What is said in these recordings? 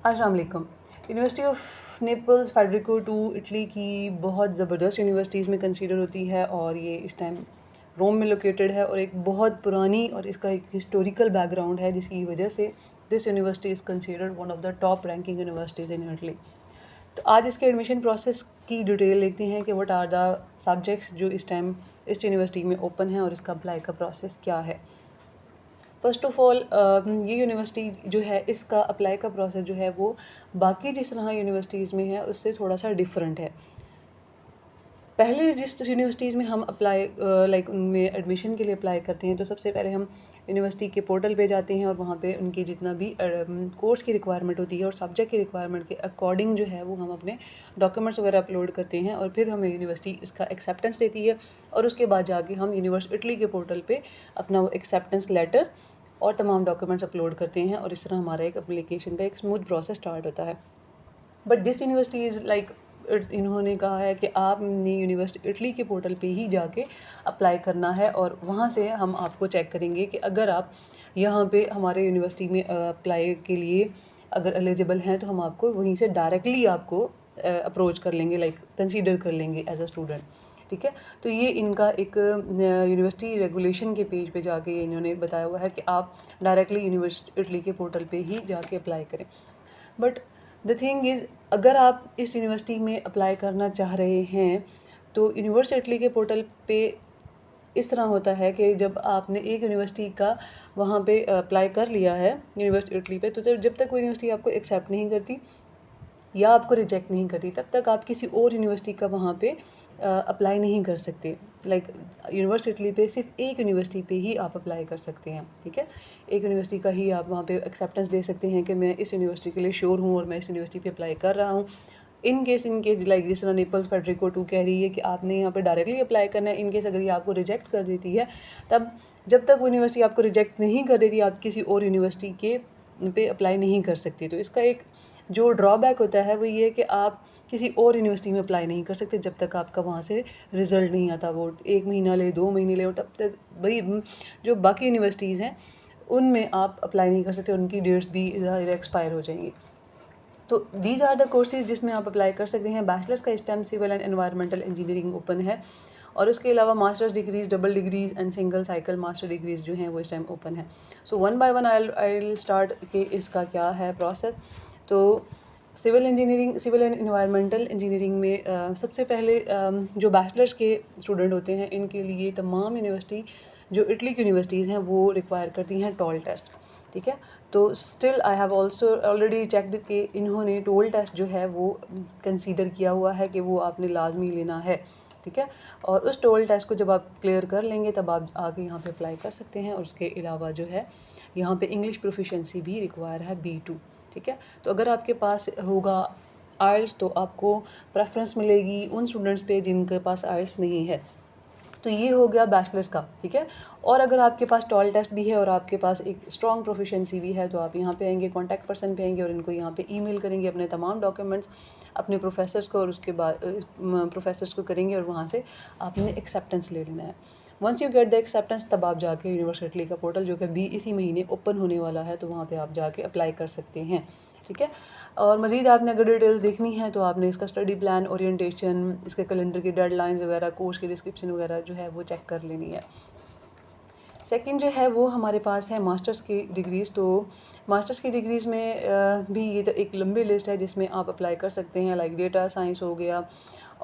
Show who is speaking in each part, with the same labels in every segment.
Speaker 1: अस्सलाम वालेकुम। University of Naples Federico two Italy की बहुत ज़बरदस्त यूनिवर्सिटीज़ में कंसीडर होती है और ये इस टाइम रोम में लोकेटेड है और एक बहुत पुरानी और इसका एक हिस्टोरिकल बैकग्राउंड है जिसकी वजह से this university is considered one of the top ranking universities in Italy. तो आज इसके एडमिशन प्रोसेस की डिटेल देखते हैं कि व्हाट आर द सब्जेक्ट्स जो इस टाइम इस यूनिवर्सिटी में ओपन है और इसका अप्लाई का प्रोसेस क्या है। फ़र्स्ट ऑफ़ ऑल ये यूनिवर्सिटी जो है इसका अप्लाई का प्रोसेस जो है वो बाकी जिस तरह यूनिवर्सिटीज़ में है उससे थोड़ा सा डिफरेंट है। पहले जिस यूनिवर्सिटीज़ में हम अप्लाई लाइक उनमें एडमिशन के लिए अप्लाई करते हैं तो सबसे पहले हम यूनिवर्सिटी के पोर्टल पे जाते हैं और वहाँ पे उनकी जितना भी कोर्स की रिक्वायरमेंट होती है और सब्जेक्ट की रिक्वायरमेंट के अकॉर्डिंग जो है वो हम अपने डॉक्यूमेंट्स वगैरह अपलोड करते हैं और फिर हमें यूनिवर्सिटी इसका एक्सेप्टेंस देती है और उसके बाद जाके हम इटली के पोर्टल पे अपना वो एक्सेप्टेंस लेटर और तमाम डॉक्यूमेंट्स अपलोड करते हैं और इस तरह हमारा एक एप्लीकेशन का एक स्मूथ प्रोसेस स्टार्ट होता है। But this university is like इन्होंने कहा है कि आपने यूनिवर्सिटी इटली के पोर्टल पे ही जाके अप्लाई करना है और वहाँ से हम आपको चेक करेंगे कि अगर आप यहाँ पे हमारे यूनिवर्सिटी में अप्लाई के लिए अगर एलिजिबल हैं तो हम आपको वहीं से डायरेक्टली आपको अप्रोच कर लेंगे, लाइक कंसीडर कर लेंगे एज अ स्टूडेंट। ठीक है, तो ये इनका एक यूनिवर्सिटी रेगुलेशन के पेज पे जाके इन्होंने बताया हुआ है कि आप डायरेक्टली यूनिवर्सिटी इटली के पोर्टल पे ही जाके अप्लाई करें। बट द थिंग इज़, अगर आप इस यूनिवर्सिटी में अप्लाई करना चाह रहे हैं तो यूनिवर्सिटी इटली के पोर्टल पे इस तरह होता है कि जब आपने एक यूनिवर्सिटी का वहाँ पे अप्लाई कर लिया है यूनिवर्सिटी इटली पे, तो जब तक वो यूनिवर्सिटी आपको एक्सेप्ट नहीं करती या आपको रिजेक्ट नहीं करती तब तक आप किसी और यूनिवर्सिटी का वहाँ पे अप्लाई नहीं कर सकते। लाइक यूनिवर्सिटी इटली पे सिर्फ एक यूनिवर्सिटी पे ही आप अप्लाई कर सकते हैं। ठीक है, एक यूनिवर्सिटी का ही आप वहाँ पे एक्सेप्टेंस दे सकते हैं कि मैं इस यूनिवर्सिटी के लिए श्योर हूँ और मैं इस यूनिवर्सिटी पे अप्लाई कर रहा हूँ। इन केस लाइक जिस तरह नेपल्स फेडरिको टू कह रही है कि आपने यहाँ पे डायरेक्टली अप्लाई करना है, इन केस अगर ये आपको रिजेक्ट कर देती है तब जब तक वो यूनिवर्सिटी आपको रिजेक्ट नहीं कर देती आप किसी और यूनिवर्सिटी के पे अप्लाई नहीं कर सकती। तो इसका एक जो ड्रॉबैक होता है वो ये है कि आप किसी और यूनिवर्सिटी में अप्लाई नहीं कर सकते जब तक आपका वहाँ से रिज़ल्ट नहीं आता। वो 1 महीना ले, 2 महीने ले और तब तक भाई जो बाकी यूनिवर्सिटीज़ हैं उनमें आप अप्लाई नहीं कर सकते, उनकी डेट्स भी एक्सपायर हो जाएंगी। तो दीज आर द कोर्सेज जिसमें आप अप्लाई कर सकते हैं। बैचलर्स का इस time civil and environmental engineering open है और उसके अलावा masters degrees, double degrees and single cycle master degrees जो हैं वो इस टाइम ओपन है। So one by one I will start कि इसका क्या है प्रोसेस। तो सिविल एंड एनवायरमेंटल इंजीनियरिंग में सबसे पहले जो बैचलर्स के स्टूडेंट होते हैं इनके लिए तमाम यूनिवर्सिटी जो इटली की यूनिवर्सिटीज़ हैं वो रिक्वायर करती हैं टॉल टेस्ट। ठीक है, तो still I have also already checked कि इन्होंने टोल टेस्ट जो है वो कंसीडर किया हुआ है कि वो आपने लाजमी लेना है। ठीक है, और उस टोल टेस्ट को जब आप क्लियर कर लेंगे तब आप आगे यहाँ पे अप्लाई कर सकते हैं। और उसके अलावा जो है यहाँ पे इंग्लिश प्रोफिशेंसी भी रिक्वायर है B2। ठीक है, तो अगर आपके पास होगा आइल्स तो आपको प्रेफरेंस मिलेगी उन स्टूडेंट्स पे जिनके पास आइल्स नहीं है। तो ये हो गया बैचलर्स का। ठीक है, और अगर आपके पास टॉल टेस्ट भी है और आपके पास एक स्ट्रॉन्ग प्रोफिशेंसी भी है तो आप यहाँ पे आएंगे, कॉन्टैक्ट पर्सन पे आएंगे और इनको यहाँ पे ईमेल करेंगे अपने तमाम डॉक्यूमेंट्स अपने प्रोफेसर्स को और उसके बाद प्रोफेसर्स को करेंगे और वहाँ से आपने एक्सेप्टेंस ले लेना है। Once you get the acceptance तब आप जाके यूनिवर्सिटी का पोर्टल जो कि भी इसी महीने ओपन होने वाला है तो वहाँ पे आप जाके अप्लाई कर सकते हैं। ठीक है, और मज़ीद आपने अगर डिटेल्स देखनी है तो आपने इसका स्टडी प्लान, ओरिएंटेशन, इसके कैलेंडर की डेडलाइंस वगैरह, कोर्स की डिस्क्रिप्शन वगैरह जो है वो चेक कर लेनी है। सेकंड जो है वो हमारे पास है मास्टर्स की डिग्रीज़। तो मास्टर्स की डिग्रीज़ में भी ये तो एक लंबी लिस्ट है जिसमें आप अप्लाई कर सकते हैं। लाइक डेटा साइंस हो गया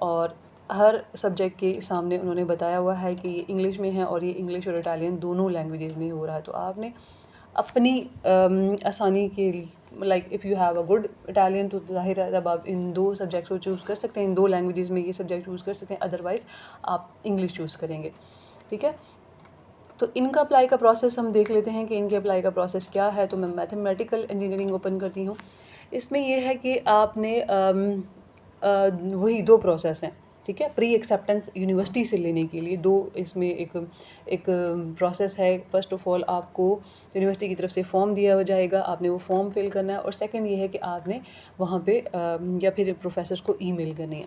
Speaker 1: और हर सब्जेक्ट के सामने उन्होंने बताया हुआ है कि ये इंग्लिश में है और ये इंग्लिश और इटालियन दोनों लैंग्वेजेस में हो रहा है। तो आपने अपनी आसानी के like if you have a good Italian तो ज़ाहिर है जब आप इन दो सब्जेक्ट्स को चूज़ कर सकते हैं, इन दो लैंग्वेजेस में ये सब्जेक्ट चूज़ कर सकते हैं, अदरवाइज़ आप इंग्लिश चूज़ करेंगे। ठीक है, तो इनका अप्लाई का प्रोसेस हम देख लेते हैं कि इनके अप्लाई का प्रोसेस क्या है। तो मैं मैथमेटिकल इंजीनियरिंग ओपन करती हूँ। इसमें यह है कि आपने वही दो प्रोसेस हैं। ठीक है, प्री एक्सेप्टेंस यूनिवर्सिटी से लेने के लिए दो इसमें एक प्रोसेस है। फ़र्स्ट ऑफ़ ऑल आपको यूनिवर्सिटी की तरफ से फॉर्म दिया जाएगा, आपने वो फॉर्म फिल करना है और सेकंड ये है कि आपने वहाँ पे या फिर प्रोफेसर्स को ईमेल करनी है।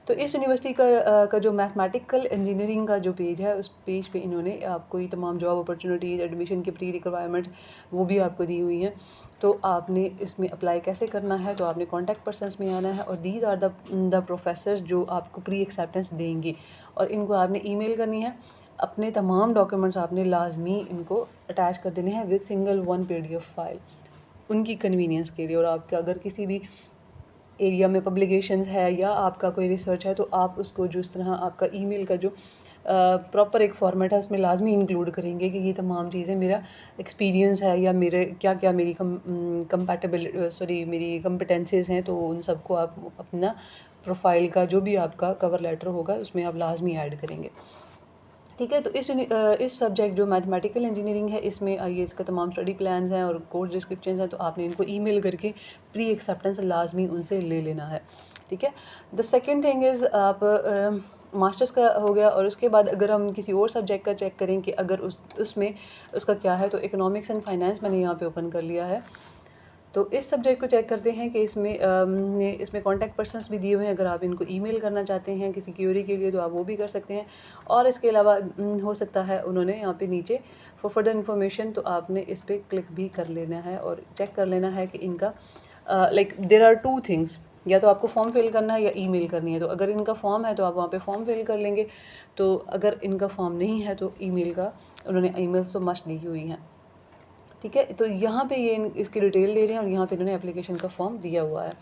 Speaker 1: तो इस यूनिवर्सिटी का जो मैथमेटिकल इंजीनियरिंग का जो पेज है, उस पेज पे इन्होंने आपको ये तमाम जॉब अपॉर्चुनिटीज़, एडमिशन की प्री रिक्वायरमेंट वो भी आपको दी हुई हैं। तो आपने इसमें अप्लाई कैसे करना है, तो आपने कॉन्टैक्ट पर्सनस में आना है और दीज आर द प्रोफेसर्स जो आपको प्री एक्सेप्टेंस देंगे और इनको आपने ईमेल करनी है। अपने तमाम डॉक्यूमेंट्स आपने लाजमी इनको अटैच कर देने हैं with single one PDF file उनकी कन्वीनियंस के लिए। और आपका अगर किसी भी एरिया में पब्लिकेशंस है या आपका कोई रिसर्च है तो आप उसको जिस तरह आपका ईमेल का जो प्रॉपर एक फॉर्मेट है उसमें लाजमी इंक्लूड करेंगे कि ये तमाम चीज़ें मेरा एक्सपीरियंस है या मेरे क्या क्या मेरी मेरी कम्पिटेंसेस हैं, तो उन सबको आप अपना प्रोफाइल का जो भी आपका कवर लेटर होगा उसमें आप लाजमी ऐड करेंगे। ठीक है, तो इस सब्जेक्ट जो मैथमेटिकल इंजीनियरिंग है इसमें ये इसका तमाम स्टडी प्लान्स हैं और कोर्स डिस्क्रिप्शन हैं, तो आपने इनको ईमेल करके प्री एक्सेप्टेंस लाजमी उनसे ले लेना है। ठीक है, द सेकंड थिंग इज़ आप मास्टर्स का हो गया और उसके बाद अगर हम किसी और सब्जेक्ट का चेक करें कि अगर उसमें उसका क्या है, तो इकोनॉमिक्स एंड फाइनेंस मैंने यहाँ पे ओपन कर लिया है। तो इस सब्जेक्ट को चेक करते हैं कि इसमें कॉन्टैक्ट पर्सनस भी दिए हुए हैं। अगर आप इनको ईमेल करना चाहते हैं किसी क्यूरी के लिए तो आप वो भी कर सकते हैं। और इसके अलावा हो सकता है उन्होंने यहाँ पे नीचे फॉर फर्दर इन्फॉर्मेशन, तो आपने इस पर क्लिक भी कर लेना है और चेक कर लेना है कि इनका like there are two things, या तो आपको फॉर्म फिल करना है या ईमेल करनी है। तो अगर इनका फॉर्म है तो आप वहाँ पे फॉर्म फिल कर लेंगे, तो अगर इनका फॉर्म नहीं है तो ईमेल का उन्होंने ईमेल्स तो मस्ट दी हुई हैं। ठीक है, तो यहाँ पे ये इसकी डिटेल दे रहे हैं और यहाँ पे इन्होंने एप्लीकेशन का फॉर्म दिया हुआ है।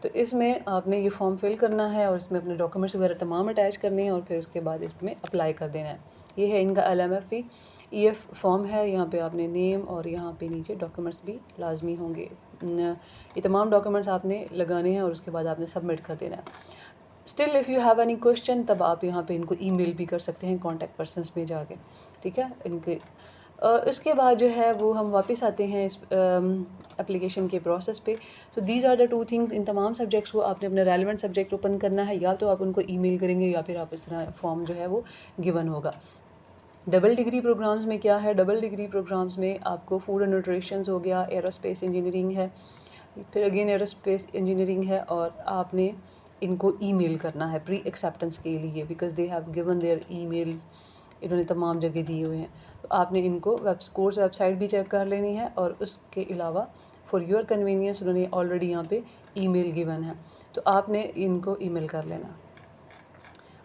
Speaker 1: तो इसमें आपने ये फॉर्म फिल करना है और इसमें अपने डॉक्यूमेंट्स वगैरह तमाम अटैच करने हैं और फिर उसके बाद इसमें अप्लाई कर देना है। ये है इनका LMFE EF फॉर्म है। यहाँ पे आपने नेम और यहाँ पे नीचे डॉक्यूमेंट्स भी लाजमी होंगे। ये तमाम डॉक्यूमेंट्स आपने लगाने हैं और उसके बाद आपने सबमिट कर देना है। Still if you have any question तब आप यहाँ पे इनको ईमेल भी कर सकते हैं कॉन्टैक्ट पर्सनस में जाके। ठीक है, इनके इसके बाद जो है वो हम वापस आते हैं इस एप्लीकेशन के प्रोसेस पे। So these are the two things. इन तमाम सब्जेक्ट्स को आपने अपना रेलिवेंट सब्जेक्ट ओपन करना है, या तो आप उनको ईमेल करेंगे या फिर आप इस तरह फॉर्म जो है वो गिवन होगा। डबल डिग्री प्रोग्राम्स में क्या है, डबल डिग्री प्रोग्राम्स में आपको फूड एंड न्यूट्रिशंस हो गया, एरोस्पेस इंजीनियरिंग है, फिर अगेन एरोस्पेस इंजीनियरिंग है और आपने इनको ईमेल करना है प्री एक्सेप्टेंस के लिए because they have given there emails, इन्होंने तमाम जगह दिए हुए हैं। तो आपने इनको कोर्स वेबसाइट भी चेक कर लेनी है और उसके अलावा फॉर योर कन्वीनियंस उन्होंने ऑलरेडी यहाँ पे ईमेल गिवन है, तो आपने इनको ईमेल कर लेना।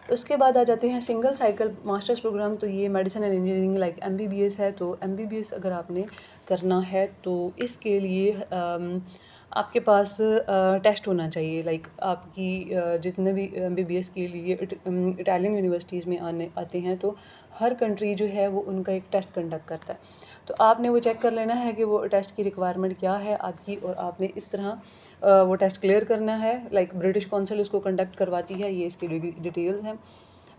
Speaker 1: उसके बाद आ जाते हैं सिंगल साइकिल मास्टर्स प्रोग्राम। तो ये medicine and engineering like MBBS है। तो MBBS अगर आपने करना है तो इसके लिए आपके पास टेस्ट होना चाहिए। लाइक आपकी जितने भी MBBS के लिए इटालियन यूनिवर्सिटीज़ में आते हैं तो हर कंट्री जो है वो उनका एक टेस्ट कंडक्ट करता है। तो आपने वो चेक कर लेना है कि वो टेस्ट की रिक्वायरमेंट क्या है आपकी, और आपने इस तरह वो टेस्ट क्लियर करना है। लाइक ब्रिटिश काउंसिल उसको कंडक्ट करवाती है, ये इसकी डिटेल्स हैं।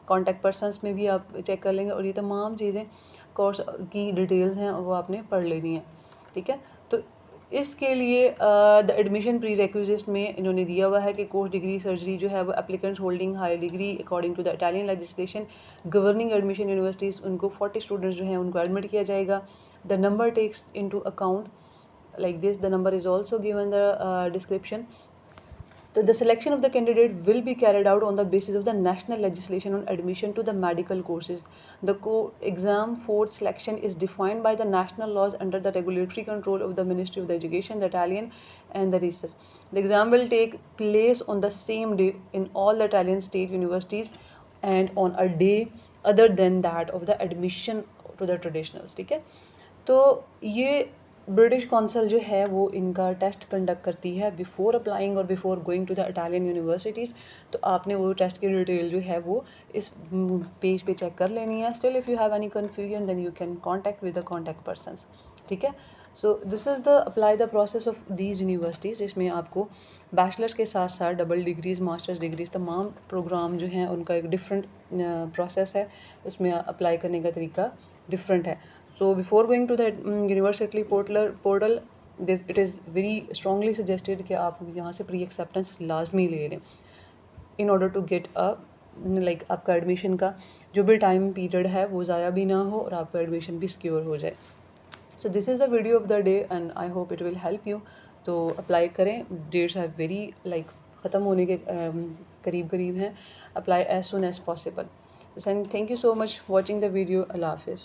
Speaker 1: कॉन्टैक्ट पर्सनस में भी आप चेक कर लेंगे और ये तमाम चीज़ें कोर्स की डिटेल्स हैं वो आपने पढ़ लेनी है। ठीक है, तो इसके लिए द एडमिशन प्री रिक्विजिट में इन्होंने दिया हुआ है कि कोर्स डिग्री सर्जरी जो है वो applicants holding higher degree according to the Italian legislation governing admission universities, उनको 40 स्टूडेंट्स जो हैं उनको एडमिट किया जाएगा। The number takes into account like this, the number is also given the description. So the selection of the candidate will be carried out on the basis of the national legislation on admission to the medical courses. The exam for selection is defined by the national laws under the regulatory control of the Ministry of the Education, the Italian and the research. The exam will take place on the same day in all the Italian state universities and on a day other than that of the admission to the traditionals. ठीक है, तो ये British council जो है वो इनका test conduct करती है बिफ़ोर अप्लाइंग और before going to the Italian universities. तो आपने वो टेस्ट की डिटेल जो है वो इस पेज पे चेक कर लेनी है। Still if you have any confusion then you can contact with the contact persons. ठीक है, so this is the apply the process of these universities. इसमें आपको बैचलर्स के साथ साथ डबल डिग्रीज़, मास्टर्स डिग्रीज़, तमाम प्रोग्राम जो हैं उनका एक डिफरेंट प्रोसेस है, उसमें अप्लाई करने का तरीका डिफरेंट है। So before going to the university portal, it is very strongly suggested कि आप यहाँ से प्री एक्सेप्टेंस लाजमी ले लें in order to get a like आपका एडमिशन का जो भी टाइम पीरियड है वो ज़ाया भी ना हो और आपका एडमिशन भी सिक्योर हो जाए। So this is the video of the day and I hope it will help you. तो अप्लाई करें, डेट्स हैव वेरी लाइक ख़त्म होने के करीब करीब हैं. Apply as soon as possible. So, thank you so much for watching the video. Allah Hafiz.